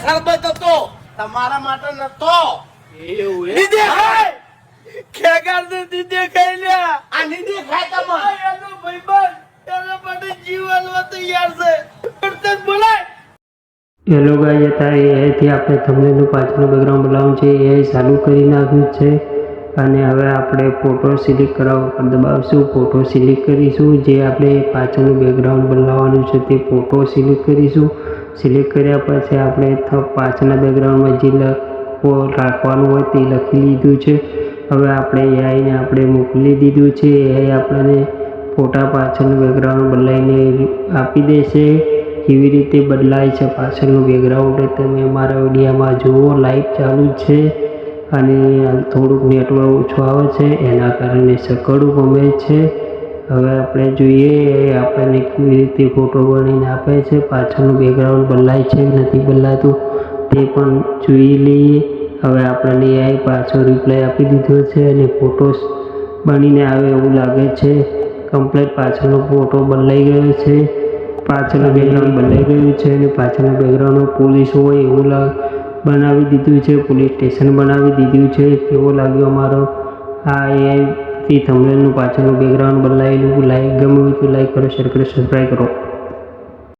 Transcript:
સરબત હતો તમારા માટે નતો એવું દીદે ખાય ખેગાર ને દીદે ખાઈ લ્યા આ દીદે ખાય તમાર એનો ભાઈબંધ એના માટે જીવનમાં તૈયાર છે પડતે બોલાય હેલો ગાઈસ અત્યારે એઆઈથી આપણે થંબનેલનું પાછળનું બેકગ્રાઉન્ડ બનાવવાનું છે. એઆઈ ચાલુ કરી નાખ્યું છે અને હવે આપણે ફોટો સિલેક્ટ કરવા પર દબાવશું. ફોટો સિલેક્ટ કરીશું. જે આપણે પાછળનું બેકગ્રાઉન્ડ બનાવવાનું છે તે ફોટો સિલેક્ટ કરીશું. સિલેક્ટ કર્યા પછી આપણે પાછળના બેકગ્રાઉન્ડમાં જે રાખવાનું હોય તે લખી લીધું છે. હવે આપણે એઆઈને આપણે મોકલી દીધું છે. એઆઈ આપણને ફોટા પાછળનું બેકગ્રાઉન્ડ બદલાઈને આપી દેશે. કેવી રીતે બદલાય છે પાછળનું બેકગ્રાઉન્ડ તમે મારા વિડીયોમાં જુઓ. લાઈવ ચાલુ છે અને થોડુંક નેટવર્ક ઓછું આવે છે એના કારણે સકડું ગમે છે. હવે આપણે જોઈએ આપણને કેવી રીતે ફોટો બનાવીને આપે છે. પાછળનું બેકગ્રાઉન્ડ બદલાય છે નથી બદલાતું તે પણ જોઈ લઈએ. હવે આપણને એઆઈ પાછો રિપ્લાય આપી દીધો છે અને ફોટોસ બનીને આવે એવું લાગે છે. કમ્પ્લીટ પાછળનો ફોટો બદલાઈ ગયો છે. પાછળનું બેકગ્રાઉન્ડ બદલાઈ ગયું છે અને પાછળનું બેકગ્રાઉન્ડ પોલીસ હોય એવું બનાવી દીધું છે. પોલીસ સ્ટેશન બનાવી દીધું છે. કેવો લાગ્યો અમારો આ એઆઈથી થંબનેલનું પાછળનું બેકગ્રાઉન્ડ બદલાયેલું. લાઈક ગમ્યું હોય તો લાઈક કરો, શેર કરો, સબસ્ક્રાઈબ કરો.